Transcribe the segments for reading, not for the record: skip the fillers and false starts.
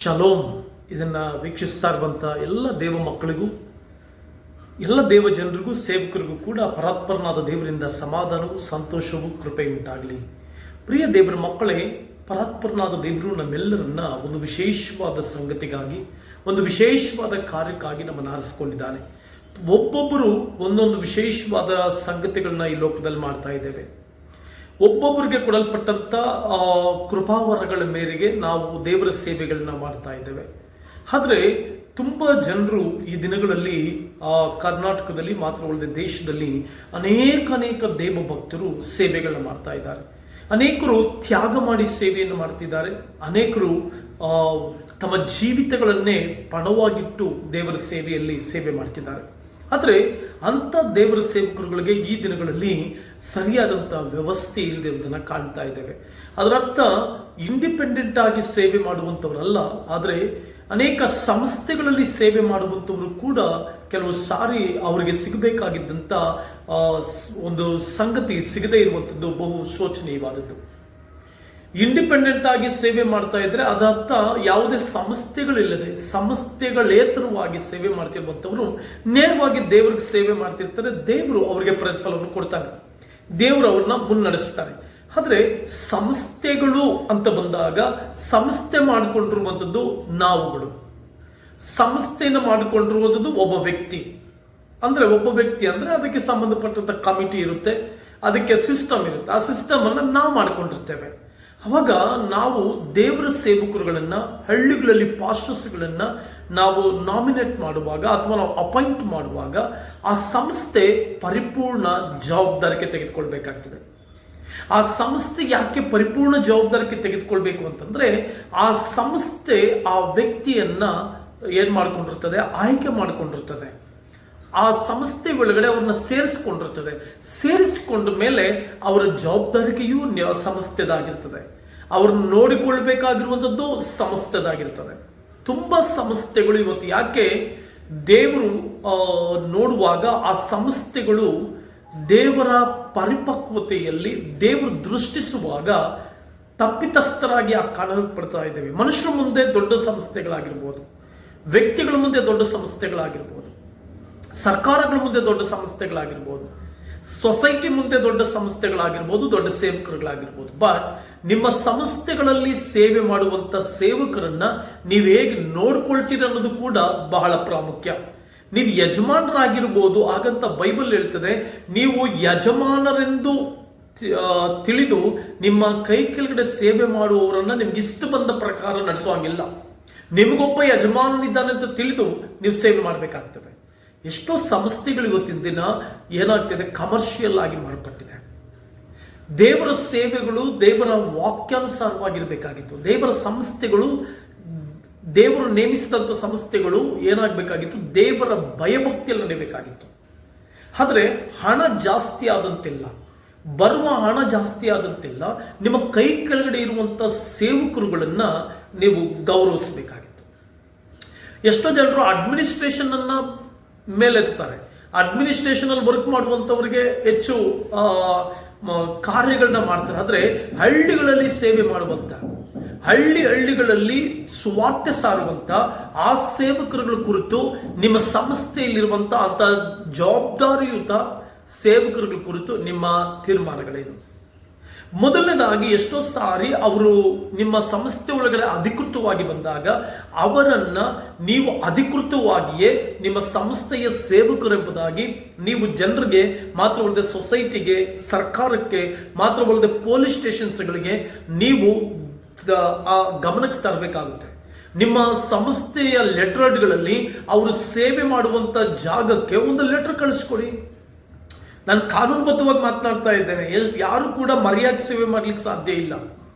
Shalom. ಇದನ್ನು ವೀಕ್ಷಿಸ್ತಾ ಇರುವಂಥ ಎಲ್ಲ ದೇವ ಮಕ್ಕಳಿಗೂ, ಎಲ್ಲ ದೇವ ಜನರಿಗೂ, ಸೇವಕರಿಗೂ ಕೂಡ ಪರಾತ್ಪರನಾದ ದೇವರಿಂದ ಸಮಾಧಾನವೂ ಸಂತೋಷವೂ ಕೃಪೆ ಉಂಟಾಗಲಿ. ಪ್ರಿಯ ದೇವರ ಮಕ್ಕಳೇ, ಪರಾತ್ಪರನಾದ ದೇವರು ನಮ್ಮೆಲ್ಲರನ್ನ ಒಂದು ವಿಶೇಷವಾದ ಸಂಗತಿಗಾಗಿ, ಒಂದು ವಿಶೇಷವಾದ ಕಾರ್ಯಕ್ಕಾಗಿ ನಮ್ಮನ್ನು ಆರಿಸಿಕೊಂಡಿದ್ದಾನೆ. ಒಬ್ಬೊಬ್ಬರು ಒಂದೊಂದು ವಿಶೇಷವಾದ ಸಂಗತಿಗಳನ್ನ ಈ ಲೋಕದಲ್ಲಿ ಮಾಡ್ತಾ ಇದ್ದೇವೆ. ಒಬ್ಬೊಬ್ಬರಿಗೆ ಕೊಡಲ್ಪಟ್ಟಂಥ ಕೃಪಾವರಗಳ ಮೇರೆಗೆ ನಾವು ದೇವರ ಸೇವೆಗಳನ್ನ ಮಾಡ್ತಾ ಇದ್ದೇವೆ. ಆದರೆ ತುಂಬ ಜನರು ಈ ದಿನಗಳಲ್ಲಿ ಕರ್ನಾಟಕದಲ್ಲಿ ಮಾತ್ರವಲ್ಲದೆ ದೇಶದಲ್ಲಿ ಅನೇಕ ದೇವ ಭಕ್ತರು ಸೇವೆಗಳನ್ನ ಮಾಡ್ತಾ ಇದ್ದಾರೆ. ಅನೇಕರು ತ್ಯಾಗ ಮಾಡಿ ಸೇವೆಯನ್ನು ಮಾಡ್ತಿದ್ದಾರೆ. ಅನೇಕರು ತಮ್ಮ ಜೀವಿತಗಳನ್ನೇ ಪಣವಾಗಿಟ್ಟು ದೇವರ ಸೇವೆಯಲ್ಲಿ ಸೇವೆ ಮಾಡ್ತಿದ್ದಾರೆ. ಆದರೆ ಅಂಥ ದೇವರ ಸೇವಕರುಗಳಿಗೆ ಈ ದಿನಗಳಲ್ಲಿ ಸರಿಯಾದಂಥ ವ್ಯವಸ್ಥೆ ಇಲ್ಲದಿರುವುದನ್ನು ಕಾಣ್ತಾ ಇದ್ದೇವೆ. ಅದರರ್ಥ ಇಂಡಿಪೆಂಡೆಂಟ್ ಆಗಿ ಸೇವೆ ಮಾಡುವಂಥವರಲ್ಲ, ಆದರೆ ಅನೇಕ ಸಂಸ್ಥೆಗಳಲ್ಲಿ ಸೇವೆ ಮಾಡುವಂಥವರು ಕೂಡ ಕೆಲವು ಸಾರಿ ಅವರಿಗೆ ಸಿಗಬೇಕಾಗಿದ್ದಂಥ ಒಂದು ಸಂಗತಿ ಸಿಗದೇ ಇರುವಂಥದ್ದು ಬಹು ಶೋಚನೀಯವಾದದ್ದು. ಇಂಡಿಪೆಂಡೆಂಟ್ ಆಗಿ ಸೇವೆ ಮಾಡ್ತಾ ಇದ್ರೆ ಅದರ್ಥ ಯಾವುದೇ ಸಂಸ್ಥೆಗಳಿಲ್ಲದೆ ಸಂಸ್ಥೆಗಳೇತರವಾಗಿ ಸೇವೆ ಮಾಡ್ತಿರುವಂಥವರು ನೇರವಾಗಿ ದೇವರಿಗೆ ಸೇವೆ ಮಾಡ್ತಿರ್ತಾರೆ. ದೇವರು ಅವರಿಗೆ ಪ್ರತಿಫಲವನ್ನು ಕೊಡ್ತಾನೆ, ದೇವರು ಅವ್ರನ್ನ ಮುನ್ನಡೆಸ್ತಾರೆ. ಆದರೆ ಸಂಸ್ಥೆಗಳು ಅಂತ ಬಂದಾಗ ಸಂಸ್ಥೆ ಮಾಡಿಕೊಂಡಿರುವಂಥದ್ದು ನಾವುಗಳು. ಸಂಸ್ಥೆಯನ್ನು ಮಾಡಿಕೊಂಡಿರುವಂಥದ್ದು ಒಬ್ಬ ವ್ಯಕ್ತಿ. ಒಬ್ಬ ವ್ಯಕ್ತಿ ಅಂದರೆ ಅದಕ್ಕೆ ಸಂಬಂಧಪಟ್ಟಂಥ ಕಮಿಟಿ ಇರುತ್ತೆ, ಅದಕ್ಕೆ ಸಿಸ್ಟಮ್ ಇರುತ್ತೆ. ಆ ಸಿಸ್ಟಮನ್ನು ನಾವು ಮಾಡಿಕೊಂಡಿರ್ತೇವೆ. ಅವಾಗ ನಾವು ದೇವರ ಸೇವಕರುಗಳನ್ನು, ಹಳ್ಳಿಗಳಲ್ಲಿ ಪಾಸ್ಟರ್ಸ್ಗಳನ್ನು ನಾವು ನಾಮಿನೇಟ್ ಮಾಡುವಾಗ ಅಥವಾ ನಾವು ಅಪಾಯಿಂಟ್ ಮಾಡುವಾಗ ಆ ಸಂಸ್ಥೆ ಪರಿಪೂರ್ಣ ಜವಾಬ್ದಾರಿಕೆ ತೆಗೆದುಕೊಳ್ಬೇಕಾಗ್ತದೆ. ಆ ಸಂಸ್ಥೆ ಯಾಕೆ ಪರಿಪೂರ್ಣ ಜವಾಬ್ದಾರಿಕೆ ತೆಗೆದುಕೊಳ್ಬೇಕು ಅಂತಂದ್ರೆ, ಆ ಸಂಸ್ಥೆ ಆ ವ್ಯಕ್ತಿಯನ್ನ ಏನ್ ಮಾಡ್ಕೊಂಡಿರ್ತದೆ, ಆಯ್ಕೆ ಮಾಡಿಕೊಂಡಿರ್ತದೆ. ಆ ಸಂಸ್ಥೆ ಒಳಗಡೆ ಅವ್ರನ್ನ ಸೇರಿಸ್ಕೊಂಡಿರ್ತದೆ. ಸೇರಿಸಿಕೊಂಡ ಮೇಲೆ ಅವರ ಜವಾಬ್ದಾರಿಕೆಯೂ ಸಂಸ್ಥೆದಾಗಿರ್ತದೆ. ಅವ್ರನ್ನ ನೋಡಿಕೊಳ್ಬೇಕಾಗಿರುವಂಥದ್ದು ಸಂಸ್ಥೆದಾಗಿರ್ತದೆ. ತುಂಬ ಸಂಸ್ಥೆಗಳು ಇವತ್ತು ಯಾಕೆ ದೇವರು ನೋಡುವಾಗ ಆ ಸಂಸ್ಥೆಗಳು ದೇವರ ಪರಿಪಕ್ವತೆಯಲ್ಲಿ ದೇವರು ದೃಷ್ಟಿಸುವಾಗ ತಪ್ಪಿತಸ್ಥರಾಗಿ ಕಾಣಲ್ಪಡ್ತಾ ಇದ್ದೇವೆ. ಮನುಷ್ಯರ ಮುಂದೆ ದೊಡ್ಡ ಸಂಸ್ಥೆಗಳಾಗಿರ್ಬೋದು, ವ್ಯಕ್ತಿಗಳ ಮುಂದೆ ದೊಡ್ಡ ಸಂಸ್ಥೆಗಳಾಗಿರ್ಬೋದು, ಸರ್ಕಾರಗಳ ಮುಂದೆ ದೊಡ್ಡ ಸಂಸ್ಥೆಗಳಾಗಿರ್ಬೋದು, ಸೊಸೈಟಿ ಮುಂದೆ ದೊಡ್ಡ ಸಂಸ್ಥೆಗಳಾಗಿರ್ಬೋದು, ದೊಡ್ಡ ಸೇವಕರುಗಳಾಗಿರ್ಬೋದು. ಬಟ್ ನಿಮ್ಮ ಸಂಸ್ಥೆಗಳಲ್ಲಿ ಸೇವೆ ಮಾಡುವಂಥ ಸೇವಕರನ್ನ ನೀವು ಹೇಗೆ ನೋಡ್ಕೊಳ್ತೀರಿ ಅನ್ನೋದು ಕೂಡ ಬಹಳ ಪ್ರಾಮುಖ್ಯ. ನೀವು ಯಜಮಾನರಾಗಿರ್ಬೋದು, ಹಾಗಂತ ಬೈಬಲ್ ಹೇಳ್ತದೆ, ನೀವು ಯಜಮಾನರೆಂದು ತಿಳಿದು ನಿಮ್ಮ ಕೈ ಕೆಳಗಡೆ ಸೇವೆ ಮಾಡುವವರನ್ನ ನಿಮ್ಗೆ ಇಷ್ಟ ಬಂದ ಪ್ರಕಾರ ನಡೆಸುವಂಗಿಲ್ಲ. ನಿಮಗೊಬ್ಬ ಯಜಮಾನನಿದ್ದಾನೆ ಅಂತ ತಿಳಿದು ನೀವು ಸೇವೆ ಮಾಡಬೇಕಾಗ್ತದೆ. ಎಷ್ಟೋ ಸಂಸ್ಥೆಗಳು ಇವತ್ತಿನ ದಿನ ಏನಾಗ್ತಿದೆ, ಕಮರ್ಷಿಯಲ್ ಆಗಿ ಮಾರ್ಪಟ್ಟಿದೆ. ದೇವರ ಸೇವೆಗಳು ದೇವರ ವಾಕ್ಯಾನುಸಾರವಾಗಿರಬೇಕಾಗಿತ್ತು. ದೇವರ ಸಂಸ್ಥೆಗಳು, ದೇವರು ನೇಮಿಸಿದಂಥ ಸಂಸ್ಥೆಗಳು ಏನಾಗಬೇಕಾಗಿತ್ತು, ದೇವರ ಭಯಭಕ್ತಿಯಲ್ಲಿ ನಡೆಯಬೇಕಾಗಿತ್ತು. ಆದರೆ ಹಣ ಜಾಸ್ತಿ ಆದಂತಿಲ್ಲ, ಬರುವ ಹಣ ಜಾಸ್ತಿ ಆದಂತಿಲ್ಲ, ನಿಮ್ಮ ಕೈ ಕೆಳಗಡೆ ಇರುವಂಥ ಸೇವಕರುಗಳನ್ನ ನೀವು ಗೌರವಿಸಬೇಕಾಗಿತ್ತು. ಎಷ್ಟೋ ಜನರು ಅಡ್ಮಿನಿಸ್ಟ್ರೇಷನ್ ಅನ್ನ ಮೇಲೆತ್ತಾರೆ. ಅಡ್ಮಿನಿಸ್ಟ್ರೇಷನ್ ಅಲ್ಲಿ ವರ್ಕ್ ಮಾಡುವಂಥವ್ರಿಗೆ ಹೆಚ್ಚು ಕಾರ್ಯಗಳನ್ನ ಮಾಡ್ತಾರೆ. ಆದರೆ ಹಳ್ಳಿಗಳಲ್ಲಿ ಸೇವೆ ಮಾಡುವಂಥ, ಹಳ್ಳಿಗಳಲ್ಲಿ ಸುವಾರ್ತೆ ಸಾರುವಂಥ ಆ ಸೇವಕರುಗಳ ಕುರಿತು ನಿಮ್ಮ ಸಂಸ್ಥೆಯಲ್ಲಿರುವಂಥ ಅಂತ ಜವಾಬ್ದಾರಿಯುತ ಸೇವಕರುಗಳ ಕುರಿತು ನಿಮ್ಮ ತೀರ್ಮಾನಗಳೇನು? ಮೊದಲನೇದಾಗಿ, ಎಷ್ಟೋ ಸಾರಿ ಅವರು ನಿಮ್ಮ ಸಂಸ್ಥೆ ಒಳಗಡೆ ಅಧಿಕೃತವಾಗಿ ಬಂದಾಗ ಅವರನ್ನ ನೀವು ಅಧಿಕೃತವಾಗಿಯೇ ನಿಮ್ಮ ಸಂಸ್ಥೆಯ ಸೇವಕರೆಂಬುದಾಗಿ ನೀವು ಜನರಿಗೆ ಮಾತ್ರವಲ್ಲದೆ ಸೊಸೈಟಿಗೆ, ಸರ್ಕಾರಕ್ಕೆ, ಮಾತ್ರವಲ್ಲದೆ ಪೊಲೀಸ್ ಸ್ಟೇಷನ್ಸ್ಗಳಿಗೆ ನೀವು ಆ ಗಮನಕ್ಕೆ ತರಬೇಕಾಗುತ್ತೆ. ನಿಮ್ಮ ಸಂಸ್ಥೆಯ ಲೆಟರ್ಗಳಲ್ಲಿ ಅವರು ಸೇವೆ ಮಾಡುವಂಥ ಜಾಗಕ್ಕೆ ಒಂದು ಲೆಟರ್ ಕಳಿಸ್ಕೊಡಿ. ನಾನು ಕಾನೂನುಬದ್ಧವಾಗಿ ಮಾತನಾಡ್ತಾ ಇದ್ದೇನೆ. ಯಾರು ಕೂಡ ಮರ್ಯಾದೆ ಸೇವೆ ಮಾಡ್ಲಿಕ್ಕೆ ಸಾಧ್ಯ ಇಲ್ಲ.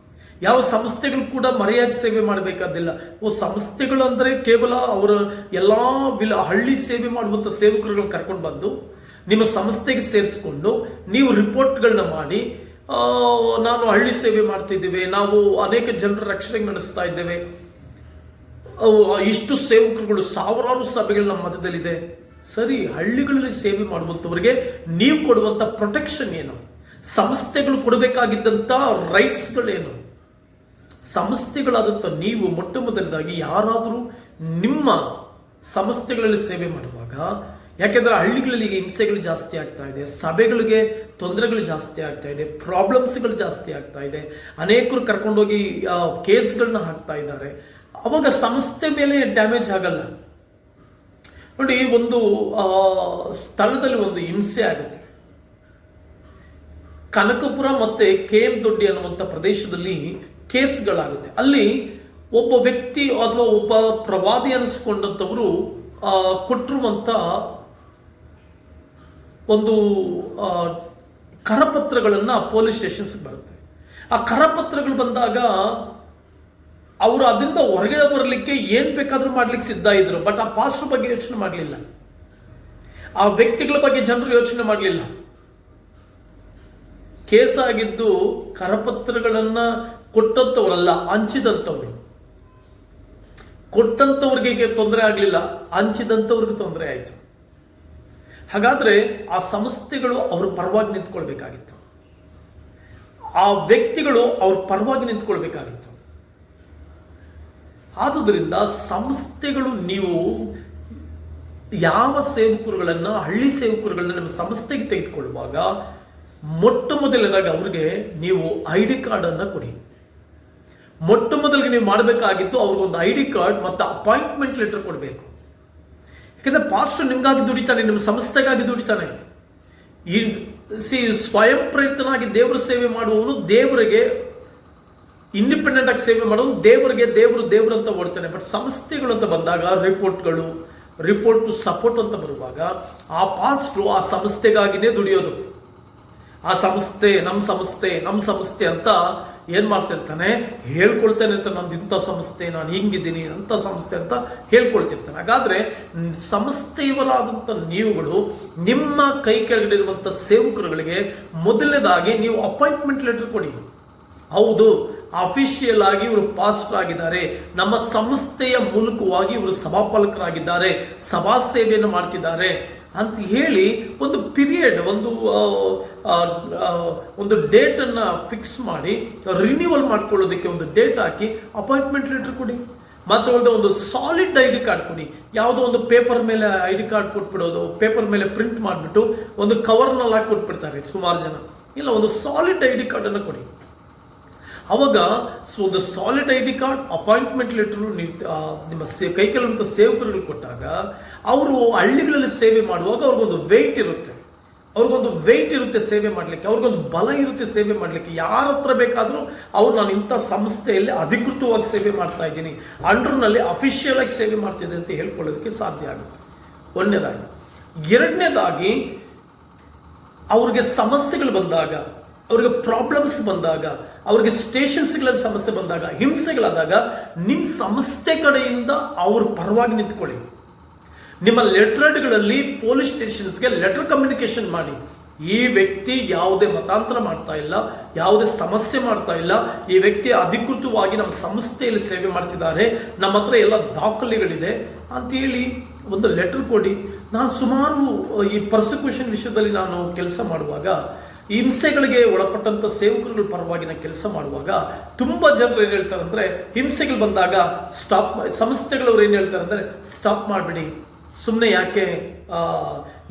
ಯಾವ ಸಂಸ್ಥೆಗಳು ಕೂಡ ಮರ್ಯಾದೆ ಸೇವೆ ಮಾಡಬೇಕಾದಿಲ್ಲ. ಸಂಸ್ಥೆಗಳು ಅಂದರೆ ಕೇವಲ ಅವರ ಎಲ್ಲ ಹಳ್ಳಿ ಸೇವೆ ಮಾಡುವಂಥ ಸೇವಕರುಗಳನ್ನ ಕರ್ಕೊಂಡು ಬಂದು ನಿಮ್ಮ ಸಂಸ್ಥೆಗೆ ಸೇರಿಸ್ಕೊಂಡು ನೀವು ರಿಪೋರ್ಟ್ಗಳನ್ನ ಮಾಡಿ, ನಾನು ಹಳ್ಳಿ ಸೇವೆ ಮಾಡ್ತಿದ್ದೇವೆ, ನಾವು ಅನೇಕ ಜನರ ರಕ್ಷಣೆಗೆ ನಡೆಸ್ತಾ ಇದ್ದೇವೆ, ಇಷ್ಟು ಸೇವಕರುಗಳು, ಸಾವಿರಾರು ಸಭೆಗಳು ನಮ್ಮ ಮಧ್ಯದಲ್ಲಿದೆ. ಸರಿ, ಹಳ್ಳಿಗಳಲ್ಲಿ ಸೇವೆ ಮಾಡುವಂಥವರಿಗೆ ನೀವು ಕೊಡುವಂಥ ಪ್ರೊಟೆಕ್ಷನ್ ಏನು? ಸಂಸ್ಥೆಗಳು ಕೊಡಬೇಕಾಗಿದ್ದಂಥ ರೈಟ್ಸ್ಗಳೇನು? ಸಂಸ್ಥೆಗಳಾದಂಥ ನೀವು ಮೊಟ್ಟ ಮೊದಲನೇದಾಗಿ ಯಾರಾದರೂ ನಿಮ್ಮ ಸಂಸ್ಥೆಗಳಲ್ಲಿ ಸೇವೆ ಮಾಡುವಾಗ, ಯಾಕೆಂದರೆ ಹಳ್ಳಿಗಳಲ್ಲಿ ಈಗ ಹಿಂಸೆಗಳು ಜಾಸ್ತಿ ಆಗ್ತಾ ಇದೆ, ಸಭೆಗಳಿಗೆ ತೊಂದರೆಗಳು ಜಾಸ್ತಿ ಆಗ್ತಾ ಇದೆ, ಪ್ರಾಬ್ಲಮ್ಸ್ಗಳು ಜಾಸ್ತಿ ಆಗ್ತಾ ಇದೆ, ಅನೇಕರು ಕರ್ಕೊಂಡೋಗಿ ಕೇಸ್ಗಳನ್ನ ಹಾಕ್ತಾ ಇದ್ದಾರೆ. ಅವಾಗ ಸಂಸ್ಥೆ ಮೇಲೆ ಡ್ಯಾಮೇಜ್ ಆಗಲ್ಲ. ನೋಡಿ, ಒಂದು ಸ್ಥಳದಲ್ಲಿ ಒಂದು ಹಿಂಸೆ ಆಗುತ್ತೆ. ಕನಕಪುರ ಮತ್ತೆ KM ದೊಡ್ಡಿ ಅನ್ನುವಂಥ ಪ್ರದೇಶದಲ್ಲಿ ಕೇಸ್ಗಳಾಗುತ್ತೆ. ಅಲ್ಲಿ ಒಬ್ಬ ವ್ಯಕ್ತಿ ಅಥವಾ ಒಬ್ಬ ಪ್ರವಾದಿ ಅನಿಸ್ಕೊಂಡಂಥವರು ಕೊಟ್ಟಿರುವಂಥ ಒಂದು ಕರಪತ್ರಗಳನ್ನು ಪೊಲೀಸ್ ಸ್ಟೇಷನ್ಸ್ಗೆ ಬರುತ್ತೆ. ಆ ಕರಪತ್ರಗಳು ಬಂದಾಗ ಅವರು ಅದರಿಂದ ಹೊರಗಡೆ ಬರಲಿಕ್ಕೆ ಏನು ಬೇಕಾದರೂ ಮಾಡ್ಲಿಕ್ಕೆ ಸಿದ್ಧ ಇದ್ರು. ಬಟ್ ಆ ಪಾಸ್ಟರ್ ಬಗ್ಗೆ ಯೋಚನೆ ಮಾಡಲಿಲ್ಲ, ಆ ವ್ಯಕ್ತಿಗಳ ಬಗ್ಗೆ ಜನರು ಯೋಚನೆ ಮಾಡಲಿಲ್ಲ. ಕೇಸ್ ಆಗಿದ್ದು ಕರಪತ್ರಗಳನ್ನ ಕೊಟ್ಟಂಥವರಲ್ಲ, ಹಂಚಿದಂಥವ್ರು. ಕೊಟ್ಟಂಥವ್ರಿಗೆ ತೊಂದರೆ ಆಗಲಿಲ್ಲ, ಹಂಚಿದಂಥವ್ರಿಗೆ ತೊಂದರೆ ಆಯಿತು. ಹಾಗಾದ್ರೆ ಆ ಸಂಸ್ಥೆಗಳು ಅವ್ರ ಪರವಾಗಿ ನಿಂತ್ಕೊಳ್ಬೇಕಾಗಿತ್ತು, ಆ ವ್ಯಕ್ತಿಗಳು ಅವ್ರ ಪರವಾಗಿ ನಿಂತ್ಕೊಳ್ಬೇಕಾಗಿತ್ತು. ಆದುದರಿಂದ ಸಂಸ್ಥೆಗಳು, ನೀವು ಯಾವ ಸೇವಕರುಗಳನ್ನು, ಹಳ್ಳಿ ಸೇವಕರುಗಳನ್ನ ನಿಮ್ಮ ಸಂಸ್ಥೆಗೆ ತೆಗೆದುಕೊಳ್ಳುವಾಗ ಮೊಟ್ಟ ಮೊದಲನೇದಾಗಿ ಅವ್ರಿಗೆ ನೀವು ID ಕಾರ್ಡನ್ನು ಕೊಡಿ. ಮೊಟ್ಟ ಮೊದಲಿಗೆ ನೀವು ಮಾಡಬೇಕಾಗಿತ್ತು ಅವ್ರಿಗೊಂದು ID ಕಾರ್ಡ್ ಮತ್ತು ಅಪಾಯಿಂಟ್ಮೆಂಟ್ ಲೆಟರ್ ಕೊಡಬೇಕು. ಯಾಕಂದರೆ ಪಾಸ್ಟರ್ ನಿಮಗಾಗಿ ದುಡಿತಾನೆ, ನಿಮ್ಮ ಸಂಸ್ಥೆಗಾಗಿ ದುಡಿತಾನೆ. ಸ್ವಯಂ ಪ್ರೇರಿತನಾಗಿ ದೇವರ ಸೇವೆ ಮಾಡುವವನು ದೇವರಿಗೆ ಇಂಡಿಪೆಂಡೆಂಟ್ ಆಗಿ ಸೇವೆ ಮಾಡೋನು ದೇವರಿಗೆ ದೇವರು ಅಂತ ಓಡ್ತಾನೆ. ಬಟ್ ಸಂಸ್ಥೆಗಳು ಅಂತ ಬಂದಾಗ ರಿಪೋರ್ಟ್ ಸಪೋರ್ಟ್ ಅಂತ ಬರುವಾಗ ಆ ಪಾಸ್ಟ್ರು ಆ ಸಂಸ್ಥೆಗಾಗಿನೇ ದುಡಿಯೋದು. ಆ ಸಂಸ್ಥೆ ನಮ್ಮ ಸಂಸ್ಥೆ ಅಂತ ಏನು ಮಾಡ್ತಿರ್ತಾನೆ, ಹೇಳ್ಕೊಳ್ತಾನೆ ಇರ್ತಾನೆ, ನಂದು ಇಂಥ ಸಂಸ್ಥೆ, ನಾನು ಹಿಂಗಿದ್ದೀನಿ, ಅಂಥ ಸಂಸ್ಥೆ ಅಂತ ಹೇಳ್ಕೊಳ್ತಿರ್ತಾನೆ. ಹಾಗಾದ್ರೆ ಸಂಸ್ಥೆಯವರಾದಂಥ ನೀವುಗಳು ನಿಮ್ಮ ಕೈ ಕೆಳಗಡೆ ಸೇವಕರುಗಳಿಗೆ ಮೊದಲನೇದಾಗಿ ನೀವು ಅಪಾಯಿಂಟ್ಮೆಂಟ್ ಲೆಟರ್ ಕೊಡಿ. ಹೌದು, ಅಫಿಷಿಯಲ್ ಆಗಿ ಇವರು ಪಾಸ್ಟರ್ ಆಗಿದ್ದಾರೆ, ನಮ್ಮ ಸಂಸ್ಥೆಯ ಮೂಲಕವಾಗಿ ಇವರು ಸಭಾಪಾಲಕರಾಗಿದ್ದಾರೆ, ಸಭಾ ಸೇವೆಯನ್ನು ಮಾಡ್ತಿದ್ದಾರೆ ಅಂತ ಹೇಳಿ ಒಂದು ಪೀರಿಯಡ್, ಒಂದು ಡೇಟನ್ನು ಫಿಕ್ಸ್ ಮಾಡಿ ರಿನ್ಯೂವಲ್ ಮಾಡ್ಕೊಳ್ಳೋದಕ್ಕೆ ಒಂದು ಡೇಟ್ ಹಾಕಿ ಅಪಾಯಿಂಟ್ಮೆಂಟ್ ಲೆಟರ್ ಕೊಡಿ. ಮಾತ್ರ ಅಲ್ಲದೆ ಒಂದು ಸಾಲಿಡ್ ID ಕಾರ್ಡ್ ಕೊಡಿ. ಯಾವುದೋ ಒಂದು ಪೇಪರ್ ಮೇಲೆ ID ಕಾರ್ಡ್ ಕೊಟ್ಬಿಡೋದು, ಪೇಪರ್ ಮೇಲೆ ಪ್ರಿಂಟ್ ಮಾಡಿಬಿಟ್ಟು ಒಂದು ಕವರ್ನಲ್ಲಿ ಹಾಕಿ ಕೊಟ್ಬಿಡ್ತಾರೆ ಸುಮಾರು ಜನ. ಇಲ್ಲ, ಒಂದು ಸಾಲಿಡ್ ID ಕಾರ್ಡನ್ನು ಕೊಡಿ. ಅವಾಗ ಒಂದು solid ID card, appointment letter ನಿಮ್ಮ ಕೈ ಕೆಳಗಿರುವಂಥ ಸೇವಕರುಗಳು ಕೊಟ್ಟಾಗ ಅವರು ಹಳ್ಳಿಗಳಲ್ಲಿ ಸೇವೆ ಮಾಡುವಾಗ ಅವ್ರಿಗೊಂದು ವೆಯ್ಟ್ ಇರುತ್ತೆ ಸೇವೆ ಮಾಡಲಿಕ್ಕೆ, ಅವ್ರಿಗೊಂದು ಬಲ ಇರುತ್ತೆ ಸೇವೆ ಮಾಡಲಿಕ್ಕೆ. ಯಾರ ಹತ್ರ ಬೇಕಾದರೂ ನಾನು ಇಂಥ ಸಂಸ್ಥೆಯಲ್ಲಿ ಅಧಿಕೃತವಾಗಿ ಸೇವೆ ಮಾಡ್ತಾ ಇದ್ದೀನಿ, ಅಂಡರ್ನಲ್ಲಿ ಅಫಿಷಿಯಲ್ ಆಗಿ ಸೇವೆ ಮಾಡ್ತಿದ್ದೆ ಅಂತ ಹೇಳ್ಕೊಳ್ಳೋದಕ್ಕೆ ಸಾಧ್ಯ ಆಗುತ್ತೆ. ಒಂದನೇದಾಗಿ. ಎರಡನೇದಾಗಿ, ಅವ್ರಿಗೆ ಸಮಸ್ಯೆಗಳು ಬಂದಾಗ, ಅವ್ರಿಗೆ ಪ್ರಾಬ್ಲಮ್ಸ್ ಬಂದಾಗ, ಅವ್ರಿಗೆ ಸ್ಟೇಷನ್ಸ್ಗಳಲ್ಲಿ ಸಮಸ್ಯೆ ಬಂದಾಗ, ಹಿಂಸೆಗಳಾದಾಗ ನಿಮ್ಮ ಸಂಸ್ಥೆ ಕಡೆಯಿಂದ ಅವ್ರ ಪರವಾಗಿ ನಿಂತ್ಕೊಳ್ಳಿ. ನಿಮ್ಮ ಲೆಟರ್ಗಳಲ್ಲಿ ಪೊಲೀಸ್ ಸ್ಟೇಷನ್ಸ್ಗೆ ಲೆಟರ್ ಕಮ್ಯುನಿಕೇಶನ್ ಮಾಡಿ. ಈ ವ್ಯಕ್ತಿ ಯಾವುದೇ ಮತಾಂತರ ಮಾಡ್ತಾ ಇಲ್ಲ, ಯಾವುದೇ ಸಮಸ್ಯೆ ಮಾಡ್ತಾ ಇಲ್ಲ, ಈ ವ್ಯಕ್ತಿ ಅಧಿಕೃತವಾಗಿ ನಮ್ಮ ಸಂಸ್ಥೆಯಲ್ಲಿ ಸೇವೆ ಮಾಡ್ತಿದ್ದಾರೆ, ನಮ್ಮ ಹತ್ರ ಎಲ್ಲ ದಾಖಲೆಗಳಿದೆ ಅಂತೇಳಿ ಒಂದು ಲೆಟರ್ ಕೊಡಿ. ನಾನು ಸುಮಾರು ಈ ಪರ್ಸಿಕ್ಯೂಷನ್ ವಿಷಯದಲ್ಲಿ ನಾನು ಕೆಲಸ ಮಾಡುವಾಗ, ಹಿಂಸೆಗಳಿಗೆ ಒಳಪಟ್ಟಂಥ ಸೇವಕರುಗಳ ಪರವಾಗಿನ ಕೆಲಸ ಮಾಡುವಾಗ ತುಂಬ ಜನರು ಏನು ಹೇಳ್ತಾರೆ ಅಂದರೆ, ಹಿಂಸೆಗಳು ಬಂದಾಗ ಸಂಸ್ಥೆಗಳವ್ರು ಏನು ಹೇಳ್ತಾರೆ ಅಂದರೆ, ಸ್ಟಾಪ್ ಮಾಡಿಬಿಡಿ, ಸುಮ್ಮನೆ ಯಾಕೆ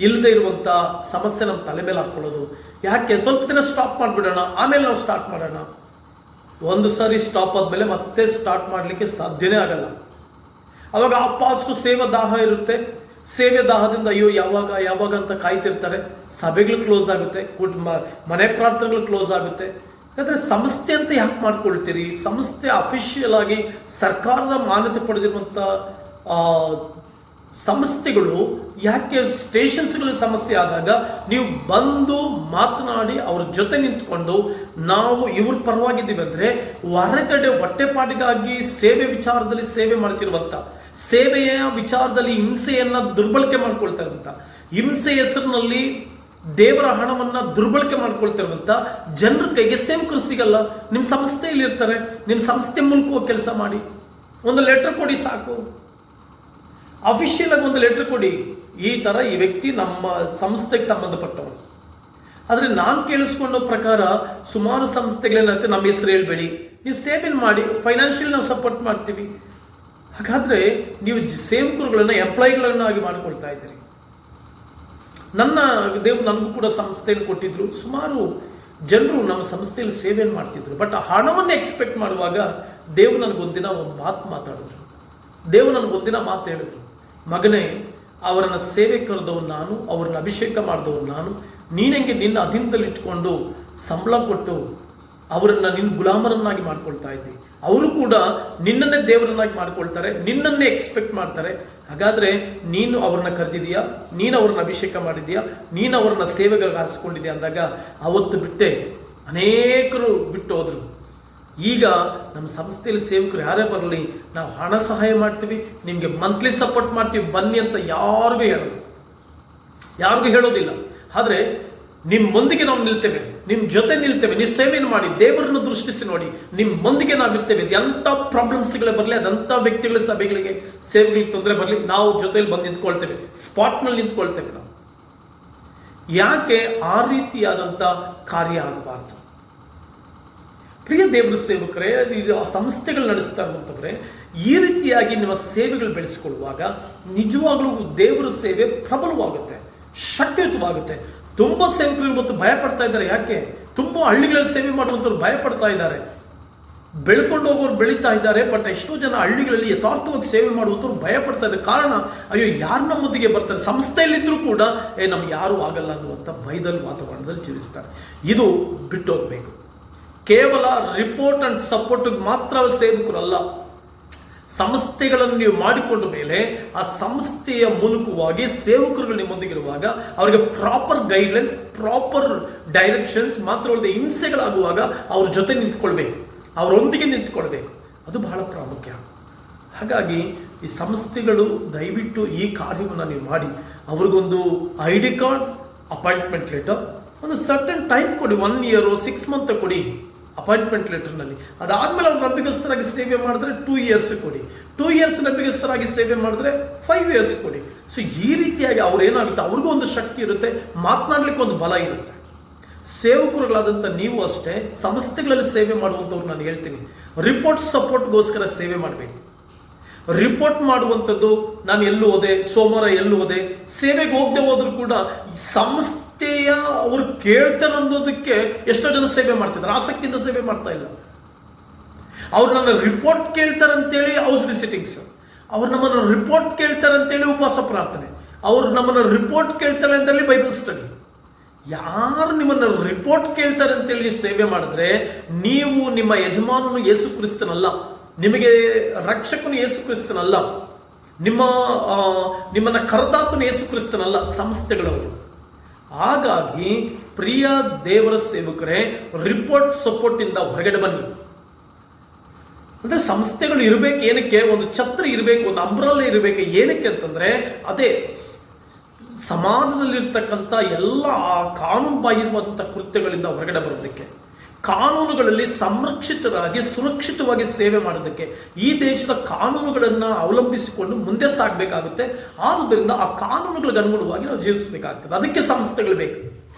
ಇಲ್ಲದೆ ಇರುವಂಥ ಸಮಸ್ಯೆ ನಮ್ಮ ತಲೆ ಮೇಲೆ ಹಾಕ್ಕೊಳ್ಳೋದು, ಯಾಕೆ ಸ್ವಲ್ಪ ದಿನ ಸ್ಟಾಪ್ ಮಾಡಿಬಿಡೋಣ, ಆಮೇಲೆ ನಾವು ಸ್ಟಾರ್ಟ್ ಮಾಡೋಣ. ಒಂದು ಸಾರಿ ಸ್ಟಾಪ್ ಆದಮೇಲೆ ಮತ್ತೆ ಸ್ಟಾರ್ಟ್ ಮಾಡಲಿಕ್ಕೆ ಸಾಧ್ಯನೇ ಆಗಲ್ಲ. ಅವಾಗ ಆ ಪಾಸ್ಟು ಸೇವಾ ದಾಹ ಇರುತ್ತೆ, ಸೇವೆ ದಾಹದಿಂದ ಅಯ್ಯೋ ಯಾವಾಗ ಅಂತ ಕಾಯ್ತಿರ್ತಾರೆ. ಸಭೆಗಳು ಕ್ಲೋಸ್ ಆಗುತ್ತೆ, ಮನೆ ಪ್ರಾರ್ಥನೆಗಳು ಕ್ಲೋಸ್ ಆಗುತ್ತೆ. ಯಾಕಂದರೆ ಸಂಸ್ಥೆ ಅಂತ ಯಾಕೆ ಮಾಡ್ಕೊಳ್ತೀರಿ? ಸಂಸ್ಥೆ ಅಫಿಷಿಯಲ್ ಆಗಿ ಸರ್ಕಾರದ ಮಾನ್ಯತೆ ಪಡೆದಿರುವಂಥ ಸಂಸ್ಥೆಗಳು ಯಾಕೆ ಸ್ಟೇಷನ್ಸ್ಗಳ ಸಮಸ್ಯೆ ಆದಾಗ ನೀವು ಬಂದು ಮಾತನಾಡಿ ಅವ್ರ ಜೊತೆ ನಿಂತ್ಕೊಂಡು ನಾವು ಇವ್ರ ಪರವಾಗಿದ್ದೀವಿ ಅಂದರೆ, ಹೊರಗಡೆ ಹೊಟ್ಟೆಪಾಟಿಗಾಗಿ ಸೇವೆ ವಿಚಾರದಲ್ಲಿ ಸೇವೆ ಮಾಡ್ತಿರುವಂಥ, ಸೇವೆಯ ವಿಚಾರದಲ್ಲಿ ಹಿಂಸೆಯನ್ನು ದುರ್ಬಳಕೆ ಮಾಡ್ಕೊಳ್ತಾರಂತ, ಹಿಂಸೆ ಹೆಸರಿನಲ್ಲಿ ದೇವರ ಹಣವನ್ನು ದುರ್ಬಳಕೆ ಮಾಡ್ಕೊಳ್ತಿರುವಂಥ ಜನರ ಕೈಗೆ ಸೇವಕರು ಸಿಗಲ್ಲ. ನಿಮ್ಮ ಸಂಸ್ಥೆಯಲ್ಲಿ ಇರ್ತಾರೆ, ನಿಮ್ಮ ಸಂಸ್ಥೆ ಮೂಲಕ ಕೆಲಸ ಮಾಡಿ. ಒಂದು ಲೆಟರ್ ಕೊಡಿ ಸಾಕು, ಅಫಿಷಿಯಲ್ ಆಗಿ ಒಂದು ಲೆಟರ್ ಕೊಡಿ, ಈ ಥರ ಈ ವ್ಯಕ್ತಿ ನಮ್ಮ ಸಂಸ್ಥೆಗೆ ಸಂಬಂಧಪಟ್ಟವನು. ಆದರೆ ನಾನು ಕೇಳಿಸ್ಕೊಂಡ ಪ್ರಕಾರ ಸುಮಾರು ಸಂಸ್ಥೆಗಳೇನಂತೆ, ನಮ್ಮ ಹೆಸರು ಹೇಳ್ಬೇಡಿ, ನೀವು ಸೇವೆ ಮಾಡಿ, ಫೈನಾನ್ಷಿಯಲ್ ನಾವು ಸಪೋರ್ಟ್ ಮಾಡ್ತೀವಿ. ಹಾಗಾದರೆ ನೀವು ಸೇವಕರುಗಳನ್ನು ಎಂಪ್ಲಾಯಿಗಳನ್ನಾಗಿ ಮಾಡ್ಕೊಳ್ತಾ ಇದ್ದೀರಿ. ದೇವರು ನನಗೂ ಕೂಡ ಸಂಸ್ಥೆಯನ್ನು ಕೊಟ್ಟಿದ್ರು. ಸುಮಾರು ಜನರು ನಮ್ಮ ಸಂಸ್ಥೆಯಲ್ಲಿ ಸೇವೆಯನ್ನು ಮಾಡ್ತಿದ್ರು. ಬಟ್ ಆ ಹಣವನ್ನು ಎಕ್ಸ್ಪೆಕ್ಟ್ ಮಾಡುವಾಗ ದೇವರು ನನಗೊಂದಿನ ಒಂದು ಮಾತಾಡಿದ್ರು. ದೇವರು ನನಗೊಂದಿನ ಮಾತು ಹೇಳಿದ್ರು, ಮಗನೇ, ಅವರನ್ನು ಸೇವೆ ಕರೆದವನು ನಾನು, ಅವ್ರನ್ನ ಅಭಿಷೇಕ ಮಾಡಿದವನು ನಾನು. ನೀನಂಗೆ ನಿನ್ನ ಅಧೀನದಲ್ಲಿ ಇಟ್ಕೊಂಡು ಸಂಬಳ ಕೊಟ್ಟು ಅವರನ್ನು ನಿನ್ನ ಗುಲಾಮರನ್ನಾಗಿ ಮಾಡ್ಕೊಳ್ತಾ ಇದ್ದಿ. ಅವರು ಕೂಡ ನಿನ್ನನ್ನೇ ದೇವರನ್ನಾಗಿ ಮಾಡ್ಕೊಳ್ತಾರೆ, ನಿನ್ನನ್ನೇ ಎಕ್ಸ್ಪೆಕ್ಟ್ ಮಾಡ್ತಾರೆ. ಹಾಗಾದರೆ ನೀನು ಅವ್ರನ್ನ ಕರೆದಿದೆಯಾ, ನೀನು ಅವ್ರನ್ನ ಅಭಿಷೇಕ ಮಾಡಿದೆಯಾ, ನೀನು ಅವ್ರನ್ನ ಸೇವೆಗಾಗಿ ಆರಿಸ್ಕೊಂಡಿದ್ಯಾ ಅಂದಾಗ ಅವತ್ತು ಬಿಟ್ಟೆ ಅನೇಕರು ಬಿಟ್ಟು ಹೋದರು. ಈಗ ನಮ್ಮ ಸಂಸ್ಥೆಯಲ್ಲಿ ಸೇವಕರು ಯಾರೇ ಬರಲಿ, ನಾವು ಹಣ ಸಹಾಯ ಮಾಡ್ತೀವಿ, ನಿಮಗೆ ಮಂತ್ಲಿ ಸಪೋರ್ಟ್ ಮಾಡ್ತೀವಿ, ಬನ್ನಿ ಅಂತ ಯಾರಿಗೂ ಹೇಳೋದಿಲ್ಲ. ಆದರೆ ನಿಮ್ಮೊಂದಿಗೆ ನಾವು ನಿಲ್ತೇವೆ, ನಿಮ್ಮ ಜೊತೆ ನಿಲ್ತೇವೆ. ನೀವು ಸೇವೆಯನ್ನು ಮಾಡಿ, ದೇವರನ್ನು ದೃಷ್ಟಿಸಿ ನೋಡಿ, ನಿಮ್ಮೊಂದಿಗೆ ನಾವು ಇರ್ತೇವೆ. ಎಂಥ ಪ್ರಾಬ್ಲಮ್ಸ್ಗಳೇ ಬರಲಿ, ಅದಂಥ ವ್ಯಕ್ತಿಗಳ ಸಭೆಗಳಿಗೆ, ಸೇವೆಗಳಿಗೆ ತೊಂದರೆ ಬರಲಿ, ನಾವು ಜೊತೆಯಲ್ಲಿ ಬಂದು ನಿಂತ್ಕೊಳ್ತೇವೆ, ಸ್ಪಾಟ್ನಲ್ಲಿ ನಿಂತ್ಕೊಳ್ತೇವೆ. ನಾವು ಯಾಕೆ ಆ ರೀತಿಯಾದಂಥ ಕಾರ್ಯ ಆಗಬಾರ್ದು? ಪ್ರಿಯ ದೇವರ ಸೇವಕರೇ, ಸಂಸ್ಥೆಗಳು ನಡೆಸ್ತಾ ಇರುವಂಥವ್ರೆ, ಈ ರೀತಿಯಾಗಿ ನಿಮ್ಮ ಸೇವೆಗಳು ಬೆಳೆಸಿಕೊಳ್ಳುವಾಗ ನಿಜವಾಗ್ಲೂ ದೇವರ ಸೇವೆ ಪ್ರಬಲವಾಗುತ್ತೆ, ಶಕ್ತಿಯುತವಾಗುತ್ತೆ. ತುಂಬ ಸೇವಕರು ಇವತ್ತು ಭಯ ಪಡ್ತಾ ಇದ್ದಾರೆ. ಯಾಕೆ? ತುಂಬ ಹಳ್ಳಿಗಳಲ್ಲಿ ಸೇವೆ ಮಾಡುವಂಥವ್ರು ಭಯ ಪಡ್ತಾ ಇದ್ದಾರೆ. ಬೆಳ್ಕೊಂಡು ಹೋಗೋರು ಬೆಳೀತಾ ಇದ್ದಾರೆ, ಬಟ್ ಎಷ್ಟೋ ಜನ ಹಳ್ಳಿಗಳಲ್ಲಿ ಯಥಾರ್ಥವಾಗಿ ಸೇವೆ ಮಾಡುವಂಥವ್ರು ಭಯ ಪಡ್ತಾ ಇದ್ದಾರೆ. ಕಾರಣ, ಅಯ್ಯೋ ಯಾರು ನಮ್ಮೊಂದಿಗೆ ಬರ್ತಾರೆ, ಸಂಸ್ಥೆಯಲ್ಲಿದ್ದರೂ ಕೂಡ ನಮ್ಗೆ ಯಾರೂ ಆಗಲ್ಲ ಅನ್ನುವಂಥ ಭಯದಲ್ಲಿ ವಾತಾವರಣದಲ್ಲಿ ಜೀವಿಸ್ತಾರೆ. ಇದು ಬಿಟ್ಟು ಹೋಗ್ಬೇಕು. ಕೇವಲ ರಿಪೋರ್ಟ್ ಅಂಡ್ ಸಪೋರ್ಟ್ಗೆ ಮಾತ್ರ ಸೇವಕರಲ್ಲ. ಸಂಸ್ಥೆಗಳನ್ನು ನೀವು ಮಾಡಿಕೊಂಡ ಮೇಲೆ ಆ ಸಂಸ್ಥೆಯ ಮೂಲಕವಾಗಿ ಸೇವಕರುಗಳು ನಿಮ್ಮೊಂದಿಗಿರುವಾಗ ಅವರಿಗೆ ಪ್ರಾಪರ್ ಗೈಡ್ಲೈನ್ಸ್, ಪ್ರಾಪರ್ ಡೈರೆಕ್ಷನ್ಸ್ ಮಾತ್ರವಲ್ಲದೆ ಹಿಂಸೆಗಳಾಗುವಾಗ ಅವ್ರ ಜೊತೆ ನಿಂತ್ಕೊಳ್ಬೇಕು, ಅವರೊಂದಿಗೆ ನಿಂತ್ಕೊಳ್ಬೇಕು. ಅದು ಬಹಳ ಪ್ರಾಮುಖ್ಯ. ಹಾಗಾಗಿ ಈ ಸಂಸ್ಥೆಗಳು ದಯವಿಟ್ಟು ಈ ಕಾರ್ಯವನ್ನು ನೀವು ಮಾಡಿ, ಅವ್ರಿಗೊಂದು ID ಕಾರ್ಡ್, ಅಪಾಯಿಂಟ್ಮೆಂಟ್ ಲೆಟರ್, ಒಂದು ಸರ್ಟನ್ ಟೈಮ್ ಕೊಡಿ, 1 year 6 months ಕೊಡಿ ಅಪಾಯಿಂಟ್ಮೆಂಟ್ ಲೆಟರ್ನಲ್ಲಿ. ಅದಾದಮೇಲೆ ಅವ್ರು ನಂಬಿಕಸ್ಥರಾಗಿ ಸೇವೆ ಮಾಡಿದ್ರೆ 2 years ಕೊಡಿ, 2 years ನಂಬಿಕಸ್ಥರಾಗಿ ಸೇವೆ ಮಾಡಿದ್ರೆ 5 years ಕೊಡಿ. ಸೊ ಈ ರೀತಿಯಾಗಿ ಅವ್ರು ಏನಾಗುತ್ತೆ, ಅವ್ರಿಗೂ ಒಂದು ಶಕ್ತಿ ಇರುತ್ತೆ, ಮಾತನಾಡ್ಲಿಕ್ಕೆ ಒಂದು ಬಲ ಇರುತ್ತೆ. ಸೇವಕರುಗಳಾದಂಥ ನೀವು ಅಷ್ಟೇ, ಸಂಸ್ಥೆಗಳಲ್ಲಿ ಸೇವೆ ಮಾಡುವಂಥವ್ರು ನಾನು ಹೇಳ್ತೀನಿ, ರಿಪೋರ್ಟ್ ಸಪೋರ್ಟ್ಗೋಸ್ಕರ ಸೇವೆ ಮಾಡಬೇಕು. ರಿಪೋರ್ಟ್ ಮಾಡುವಂಥದ್ದು, ನಾನು ಎಲ್ಲೂ ಹೋದೆ, ಸೋಮವಾರ ಎಲ್ಲೂ ಹೋದೆ, ಸೇವೆಗೆ ಹೋಗದೆ ಹೋದ್ರು ಕೂಡ ಸಂಸ್ಥೆಯ ಅವರು ಕೇಳ್ತಾರೆ ಅನ್ನೋದಕ್ಕೆ ಎಷ್ಟೋ ಜನ ಸೇವೆ ಮಾಡ್ತಿದ್ದಾರೆ, ಆಸಕ್ತಿಯಿಂದ ಸೇವೆ ಮಾಡ್ತಾ ಇಲ್ಲ. ಅವ್ರು ನನ್ನ ರಿಪೋರ್ಟ್ ಕೇಳ್ತಾರೆ ಅಂತೇಳಿ ಹೌಸ್ ವಿಸಿಟಿಂಗ್ಸ್, ಅವ್ರು ನಮ್ಮನ್ನು ರಿಪೋರ್ಟ್ ಕೇಳ್ತಾರೆ ಅಂತೇಳಿ ಉಪವಾಸ ಪ್ರಾರ್ಥನೆ, ಅವ್ರು ನಮ್ಮನ್ನು ರಿಪೋರ್ಟ್ ಕೇಳ್ತಾರೆ ಅಂತೇಳಿ ಬೈಬಲ್ ಸ್ಟಡಿ. ಯಾರು ನಿಮ್ಮನ್ನು ರಿಪೋರ್ಟ್ ಕೇಳ್ತಾರೆ ಅಂತೇಳಿ ನೀವು ಸೇವೆ ಮಾಡಿದ್ರೆ, ನೀವು ನಿಮ್ಮ ಯಜಮಾನನು ಯೇಸು ಕ್ರಿಸ್ತನಲ್ಲ, ನಿಮಗೆ ರಕ್ಷಕನು ಯೇಸು ಕ್ರಿಸ್ತನಲ್ಲ, ನಿಮ್ಮನ್ನ ಕರೆದಾತನು ಯೇಸು ಕ್ರಿಸ್ತನಲ್ಲ, ಸಂಸ್ಥೆಗಳವರು. ಹಾಗಾಗಿ ಪ್ರಿಯ ದೇವರ ಸೇವಕರೇ, ರಿಪೋರ್ಟ್ ಸಪೋರ್ಟ್ ಇಂದ ಹೊರಗಡೆ ಬನ್ನಿ. ಅಂದ್ರೆ ಸಂಸ್ಥೆಗಳು ಇರಬೇಕು ಏನಕ್ಕೆ, ಒಂದು ಛತ್ರ ಇರಬೇಕು, ಒಂದು ಅಂಬ್ರಲ್ಲ ಇರಬೇಕು ಏನಕ್ಕೆ ಅಂತಂದ್ರೆ, ಅದೇ ಸಮಾಜದಲ್ಲಿರ್ತಕ್ಕಂಥ ಎಲ್ಲ ಕಾನೂನು ಬಾಹಿರವಾದಂಥ ಕೃತ್ಯಗಳಿಂದ ಹೊರಗಡೆ ಬರೋದಕ್ಕೆ, ಕಾನೂನುಗಳಲ್ಲಿ ಸಂರಕ್ಷಿತರಾಗಿ ಸುರಕ್ಷಿತವಾಗಿ ಸೇವೆ ಮಾಡೋದಕ್ಕೆ, ಈ ದೇಶದ ಕಾನೂನುಗಳನ್ನು ಅವಲಂಬಿಸಿಕೊಂಡು ಮುಂದೆ ಸಾಗಬೇಕಾಗುತ್ತೆ. ಆದುದರಿಂದ ಆ ಕಾನೂನುಗಳಿಗೆ ಅನುಗುಣವಾಗಿ ನಾವು ಜೀವಿಸಬೇಕಾಗ್ತದೆ. ಅದಕ್ಕೆ ಸಂಸ್ಥೆಗಳು ಬೇಕು,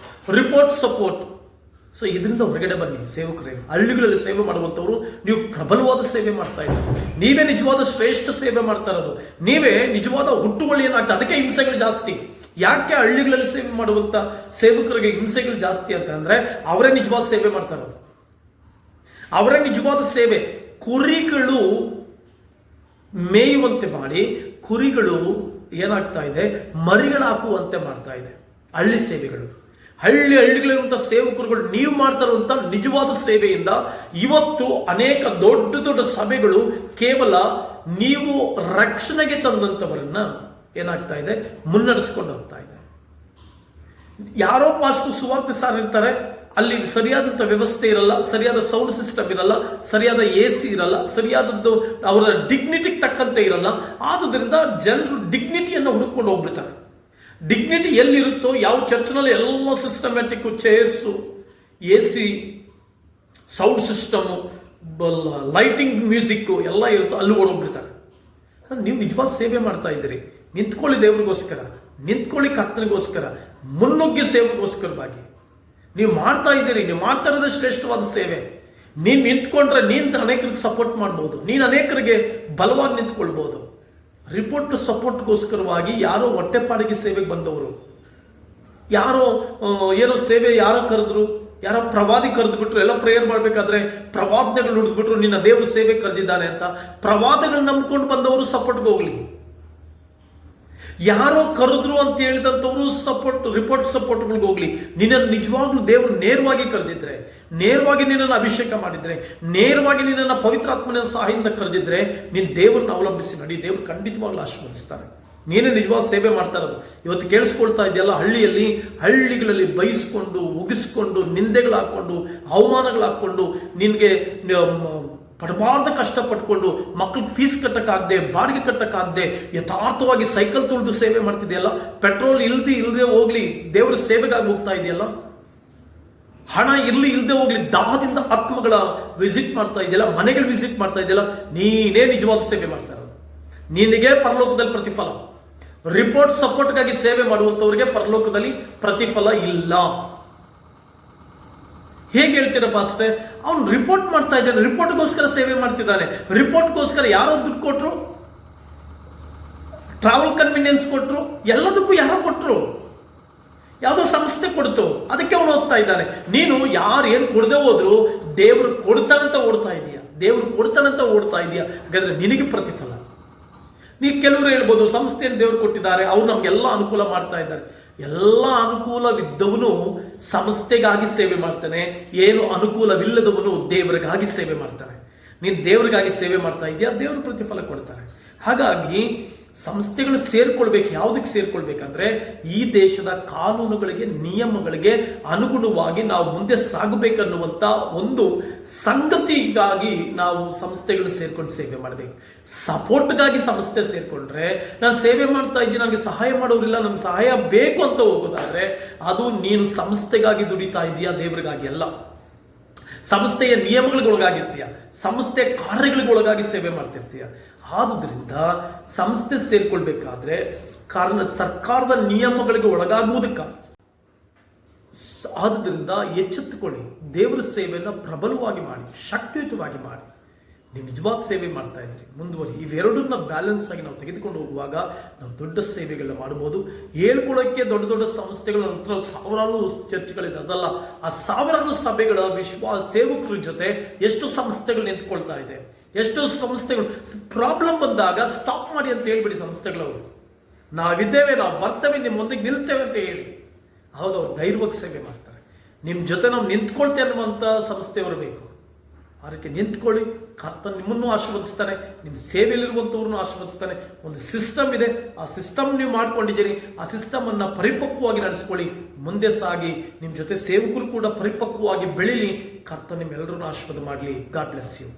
ರಿಪೋರ್ಟ್ ಸಪೋರ್ಟ್. ಸೊ ಇದರಿಂದ ಹೊರಗಡೆ ಬನ್ನಿ ಸೇವಕರೇ. ಹಳ್ಳಿಗಳಲ್ಲಿ ಸೇವೆ ಮಾಡುವಂಥವ್ರು ನೀವು ಪ್ರಬಲವಾದ ಸೇವೆ ಮಾಡ್ತಾ ಇದ್ದೀರಿ, ನೀವೇ ನಿಜವಾದ ಶ್ರೇಷ್ಠ ಸೇವೆ ಮಾಡ್ತಾ ಇರೋದು, ನೀವೇ ನಿಜವಾದ ಹುಟ್ಟುಗಳು ಏನಾಗ್ತದೆ. ಅದಕ್ಕೆ ಹಿಂಸೆಗಳು ಜಾಸ್ತಿ. ಯಾಕೆ ಹಳ್ಳಿಗಳಲ್ಲಿ ಸೇವೆ ಮಾಡುವಂಥ ಸೇವಕರಿಗೆ ಹಿಂಸೆಗಳು ಜಾಸ್ತಿ ಅಂತಂದ್ರೆ, ಅವರೇ ನಿಜವಾದ ಸೇವೆ ಮಾಡ್ತಾ ಇರೋದು, ಅವರೇ ನಿಜವಾದ ಸೇವೆ. ಕುರಿಗಳು ಮೇಯುವಂತೆ ಮಾಡಿ, ಕುರಿಗಳು ಏನಾಗ್ತಾ ಇದೆ, ಮರಿಗಳಾಕುವಂತೆ ಮಾಡ್ತಾ ಇದೆ ಹಳ್ಳಿ ಸೇವೆಗಳು. ಹಳ್ಳಿಗಳಿರುವಂಥ ಸೇವಕರುಗಳು ನೀವು ಮಾಡ್ತಾ ಇರುವಂಥ ನಿಜವಾದ ಸೇವೆಯಿಂದ ಇವತ್ತು ಅನೇಕ ದೊಡ್ಡ ದೊಡ್ಡ ಸಭೆಗಳು ಕೇವಲ ನೀವು ರಕ್ಷಣೆಗೆ ತಂದಂಥವರನ್ನ ಏನಾಗ್ತಾ ಇದೆ, ಮುನ್ನಡೆಸ್ಕೊಂಡು ಹೋಗ್ತಾ ಇದೆ. ಯಾರೋ ಪಾಸ್ಟರ್ ಸುವಾರ್ತೆ ಸಾರ್ ಇರ್ತಾರೆ, ಅಲ್ಲಿ ಸರಿಯಾದಂಥ ವ್ಯವಸ್ಥೆ ಇರಲ್ಲ, ಸರಿಯಾದ ಸೌಂಡ್ ಸಿಸ್ಟಮ್ ಇರಲ್ಲ, ಸರಿಯಾದ AC ಇರಲ್ಲ, ಸರಿಯಾದದ್ದು ಅವರ ಡಿಗ್ನಿಟಿಗೆ ತಕ್ಕಂತೆ ಇರಲ್ಲ. ಆದುದರಿಂದ ಜನರು ಡಿಗ್ನಿಟಿಯನ್ನು ಹುಡುಕೊಂಡು ಹೋಗ್ಬಿಡ್ತಾರೆ. ಡಿಗ್ನಿಟಿ ಎಲ್ಲಿರುತ್ತೋ, ಯಾವ ಚರ್ಚ್ನಲ್ಲಿ ಎಲ್ಲ systematic, chairs, AC, sound system, lighting, music ಎಲ್ಲ ಇರುತ್ತೋ ಅಲ್ಲಿ ಓಡೋಗ್ಬಿಡ್ತಾರೆ. ನೀವು ನಿಜವಾದ ಸೇವೆ ಮಾಡ್ತಾ ಇದ್ದೀರಿ, ನಿಂತ್ಕೊಳ್ಳಿ ದೇವರಿಗೋಸ್ಕರ, ನಿಂತ್ಕೊಳ್ಳಿ ಕರ್ತನಿಗೋಸ್ಕರ, ಮುನ್ನುಗ್ಗಿ ಸೇವೆಗೋಸ್ಕರವಾಗಿ ನೀವು ಮಾಡ್ತಾ ಇದ್ದೀರಿ. ನೀವು ಮಾಡ್ತಾ ಇರೋದೇ ಶ್ರೇಷ್ಠವಾದ ಸೇವೆ. ನೀನು ನಿಂತ್ಕೊಂಡ್ರೆ ನೀನು ಅನೇಕರಿಗೆ ಸಪೋರ್ಟ್ ಮಾಡ್ಬೋದು, ನೀನು ಅನೇಕರಿಗೆ ಬಲವಾಗಿ ನಿಂತ್ಕೊಳ್ಬೋದು. ರಿಪೋರ್ಟ್ ಸಪೋರ್ಟ್ಗೋಸ್ಕರವಾಗಿ ಯಾರೋ ಹೊಟ್ಟೆಪಾಡಿಗೆ ಸೇವೆಗೆ ಬಂದವರು, ಯಾರೋ ಏನೋ ಸೇವೆ ಯಾರೋ ಕರೆದ್ರು, ಯಾರೋ ಪ್ರವಾದಿ ಕರೆದು ಬಿಟ್ರು, ಎಲ್ಲ ಪ್ರೇಯರ್ ಮಾಡಬೇಕಾದ್ರೆ ಪ್ರವಾದನೆಗಳು ಹುಡುಕ್ಬಿಟ್ರು ನಿನ್ನ ದೇವರು ಸೇವೆ ಕರೆದಿದ್ದಾನೆ ಅಂತ. ಪ್ರವಾದಗಳು ನಂಬ್ಕೊಂಡು ಬಂದವರು ಸಪೋರ್ಟ್ಗೆ ಹೋಗ್ಲಿ. ಯಾರೋ ಕರೆದ್ರು ಅಂತ ಹೇಳಿದಂಥವ್ರು ರಿಪೋರ್ಟ್ ಸಪೋರ್ಟ್ಗಳಿಗೆ ಹೋಗ್ಲಿ. ನಿನ್ನನ್ನು ನಿಜವಾಗ್ಲೂ ದೇವರು ನೇರವಾಗಿ ಕರೆದಿದ್ರೆ, ನೇರವಾಗಿ ನಿನ್ನನ್ನು ಅಭಿಷೇಕ ಮಾಡಿದ್ರೆ, ನೇರವಾಗಿ ನಿನ್ನನ್ನು ಪವಿತ್ರಾತ್ಮನ ಸಹಾಯದಿಂದ ಕರೆದಿದ್ರೆ, ನೀನು ದೇವರನ್ನ ಅವಲಂಬಿಸಿ ನಡಿ. ದೇವರು ಖಂಡಿತವಾಗ್ಲೂ ಆಶೀರ್ವದಿಸ್ತಾರೆ. ನೀನೇ ನಿಜವಾದ ಸೇವೆ ಮಾಡ್ತಾ ಇರೋದು. ಇವತ್ತು ಕೇಳಿಸ್ಕೊಳ್ತಾ ಇದೆಯಲ್ಲ, ಹಳ್ಳಿಗಳಲ್ಲಿ ಬೈಸ್ಕೊಂಡು, ಉಗಿಸ್ಕೊಂಡು, ನಿಂದೆಗಳಾಕೊಂಡು, ಅವಮಾನಗಳಾಕೊಂಡು, ನಿನಗೆ ಪಡಬಾರ್ದ ಕಷ್ಟಪಟ್ಕೊಂಡು, ಮಕ್ಳಿಗೆ ಫೀಸ್ ಕಟ್ಟಕ್ಕಾಗದೆ, ಬಾಡಿಗೆ ಕಟ್ಟಕ್ಕಾಗದೆ, ಯಥಾರ್ಥವಾಗಿ ಸೈಕಲ್ ತುಳಿದು ಸೇವೆ ಮಾಡ್ತಿದೆಯಲ್ಲ, ಪೆಟ್ರೋಲ್ ಇಲ್ಲದೆ ಹೋಗ್ಲಿ ದೇವರ ಸೇವೆಗಾಗಿ ಹೋಗ್ತಾ ಇದೆಯಲ್ಲ, ಹಣ ಇಲ್ಲದೆ ಹೋಗ್ಲಿ ದಾಹದಿಂದ ಆತ್ಮಗಳ ವಿಸಿಟ್ ಮಾಡ್ತಾ ಇದೆಯಲ್ಲ, ಮನೆಗಳ ವಿಸಿಟ್ ಮಾಡ್ತಾ ಇದೆಯಲ್ಲ, ನೀನೇ ನಿಜವಾದ ಸೇವೆ ಮಾಡ್ತಾ ಇರೋದು. ನಿನಗೆ ಪರಲೋಕದಲ್ಲಿ ಪ್ರತಿಫಲ. ರಿಪೋರ್ಟ್ ಸಪೋರ್ಟ್ಗಾಗಿ ಸೇವೆ ಮಾಡುವಂಥವ್ರಿಗೆ ಪರಲೋಕದಲ್ಲಿ ಪ್ರತಿಫಲ ಇಲ್ಲ. ಹೇಗೆ ಹೇಳ್ತೀರಪ್ಪ ಅಷ್ಟೇ? ಅವನು ರಿಪೋರ್ಟ್ ಮಾಡ್ತಾ ಇದ್ದಾನೆ, ರಿಪೋರ್ಟ್ಗೋಸ್ಕರ ಸೇವೆ ಮಾಡ್ತಿದ್ದಾನೆ. ರಿಪೋರ್ಟ್ಗೋಸ್ಕರ ಯಾರೋ ದುಡ್ಡು ಕೊಟ್ಟರು, ಟ್ರಾವೆಲ್ ಕನ್ವೀನಿಯನ್ಸ್ ಕೊಟ್ಟರು, ಎಲ್ಲದಕ್ಕೂ ಯಾರೋ ಕೊಟ್ಟರು, ಯಾವುದೋ ಸಂಸ್ಥೆ ಕೊಡ್ತು, ಅದಕ್ಕೆ ಅವನು ಓದ್ತಾ ಇದ್ದಾನೆ. ನೀನು ಯಾರು ಏನು ಕೊಡದೆ ಹೋದ್ರು ದೇವರು ಕೊಡ್ತಾನಂತ ಓಡ್ತಾ ಇದೀಯ, ದೇವರು ಕೊಡ್ತಾನಂತ ಓಡ್ತಾ ಇದೀಯ. ಹಾಗಾದ್ರೆ ನಿನಗೆ ಪ್ರತಿಫಲ. ನೀ ಕೆಲವರು ಹೇಳ್ಬೋದು ಸಂಸ್ಥೆಯನ್ನು ದೇವರು ಕೊಟ್ಟಿದ್ದಾರೆ, ಅವ್ರು ನಮ್ಗೆಲ್ಲ ಅನುಕೂಲ ಮಾಡ್ತಾ ಇದ್ದಾರೆ. ಎಲ್ಲ ಅನುಕೂಲವಿದ್ದವನು ಸಂಸ್ಥೆಗಾಗಿ ಸೇವೆ ಮಾಡ್ತಾನೆ, ಏನು ಅನುಕೂಲವಿಲ್ಲದವನು ದೇವರಿಗಾಗಿ ಸೇವೆ ಮಾಡ್ತಾನೆ. ನೀನು ದೇವರಿಗಾಗಿ ಸೇವೆ ಮಾಡ್ತಾ ಇದೆಯಾ, ದೇವರು ಪ್ರತಿಫಲ ಕೊಡ್ತಾರೆ. ಹಾಗಾಗಿ ಸಂಸ್ಥೆಗಳು ಸೇರ್ಕೊಳ್ಬೇಕು. ಯಾವುದಕ್ಕೆ ಸೇರ್ಕೊಳ್ಬೇಕಂದ್ರೆ ಈ ದೇಶದ ಕಾನೂನುಗಳಿಗೆ, ನಿಯಮಗಳಿಗೆ ಅನುಗುಣವಾಗಿ ನಾವು ಮುಂದೆ ಸಾಗಬೇಕನ್ನುವಂಥ ಒಂದು ಸಂಗತಿಗಾಗಿ ನಾವು ಸಂಸ್ಥೆಗಳು ಸೇರ್ಕೊಂಡು ಸೇವೆ ಮಾಡಬೇಕು. ಸಪೋರ್ಟ್ಗಾಗಿ ಸಂಸ್ಥೆ ಸೇರ್ಕೊಂಡ್ರೆ, ನಾನು ಸೇವೆ ಮಾಡ್ತಾ ಇದ್ದೀನಿ, ನನಗೆ ಸಹಾಯ ಮಾಡೋರಿಲ್ಲ, ನನಗೆ ಸಹಾಯ ಬೇಕು ಅಂತ ಹೋಗೋದಾದ್ರೆ ಅದು ನೀನು ಸಂಸ್ಥೆಗಾಗಿ ದುಡಿತಾ ಇದೆಯಾ, ದೇವರಿಗಾಗಿ ಅಲ್ಲ. ಸಂಸ್ಥೆಯ ನಿಯಮಗಳಿಗೊಳಗಾಗಿರ್ತೀಯ, ಸಂಸ್ಥೆ ಕಾರ್ಯಗಳಿಗೊಳಗಾಗಿ ಸೇವೆ ಮಾಡ್ತಿರ್ತೀಯ. ಆದುದರಿಂದ ಸಂಸ್ಥೆ ಸೇರ್ಕೊಳ್ಬೇಕಾದ್ರೆ ಸರ್ಕಾರದ ನಿಯಮಗಳಿಗೆ ಒಳಗಾಗುವುದಕ್ಕ. ಆದುದರಿಂದ ಎಚ್ಚೆತ್ತುಕೊಳ್ಳಿ, ದೇವರ ಸೇವೆಯನ್ನು ಪ್ರಬಲವಾಗಿ ಮಾಡಿ, ಶಕ್ತಿಯುತವಾಗಿ ಮಾಡಿ. ನೀವು ನಿಜವಾದ ಸೇವೆ ಮಾಡ್ತಾ ಇದ್ರಿ, ಮುಂದುವರಿ. ಇವೆರಡನ್ನ ಬ್ಯಾಲೆನ್ಸ್ ಆಗಿ ನಾವು ತೆಗೆದುಕೊಂಡು ಹೋಗುವಾಗ ನಾವು ದೊಡ್ಡ ಸೇವೆಗಳನ್ನ ಮಾಡ್ಬೋದು. ಹೇಳ್ಕೊಳ್ಳೋಕ್ಕೆ ದೊಡ್ಡ ದೊಡ್ಡ ಸಂಸ್ಥೆಗಳ ನಂತರ ಸಾವಿರಾರು ಚರ್ಚ್ಗಳಿದೆ, ಅದಲ್ಲ. ಆ ಸಾವಿರಾರು ಸಭೆಗಳ ಸೇವಕರ ಜೊತೆ ಎಷ್ಟು ಸಂಸ್ಥೆಗಳು ನಿಂತ್ಕೊಳ್ತಾ ಇದೆ, ಎಷ್ಟು ಸಂಸ್ಥೆಗಳು. ಪ್ರಾಬ್ಲಮ್ ಬಂದಾಗ ಸ್ಟಾಪ್ ಮಾಡಿ ಅಂತ ಹೇಳ್ಬಿಡಿ ಸಂಸ್ಥೆಗಳವರು. ನಾವಿದ್ದೇವೆ, ನಾವು ಬರ್ತೇವೆ, ನಿಮ್ಮೊಂದಿಗೆ ನಿಲ್ತೇವೆ ಅಂತ ಹೇಳಿ. ಆವಾಗ ಅವ್ರು ಧೈರ್ಯವಾಗಿ ಸೇವೆ ಮಾಡ್ತಾರೆ. ನಿಮ್ಮ ಜೊತೆ ನಾವು ನಿಂತ್ಕೊಳ್ತೇವೆ ಅನ್ನುವಂಥ ಸಂಸ್ಥೆಯವರು ಬೇಕು. ಅದಕ್ಕೆ ನಿಂತ್ಕೊಳ್ಳಿ, ಕರ್ತನ ನಿಮ್ಮನ್ನು ಆಶೀರ್ವದಿಸ್ತಾನೆ, ನಿಮ್ಮ ಸೇವೆಯಲ್ಲಿರುವಂಥವ್ರನ್ನು ಆಶೀರ್ವದಿಸ್ತಾನೆ. ಒಂದು ಸಿಸ್ಟಮ್ ಇದೆ, ಆ ಸಿಸ್ಟಮ್ ನೀವು ಮಾಡ್ಕೊಂಡಿದ್ದೀರಿ, ಆ ಸಿಸ್ಟಮನ್ನು ಪರಿಪಕ್ವವಾಗಿ ನಡೆಸ್ಕೊಳ್ಳಿ, ಮುಂದೆ ಸಾಗಿ. ನಿಮ್ಮ ಜೊತೆ ಸೇವಕರು ಕೂಡ ಪರಿಪಕ್ವವಾಗಿ ಬೆಳೀಲಿ. ಕರ್ತನ ನಿಮ್ಮೆಲ್ಲರನ್ನು ಆಶೀರ್ವಾದ ಮಾಡಲಿ. God bless you.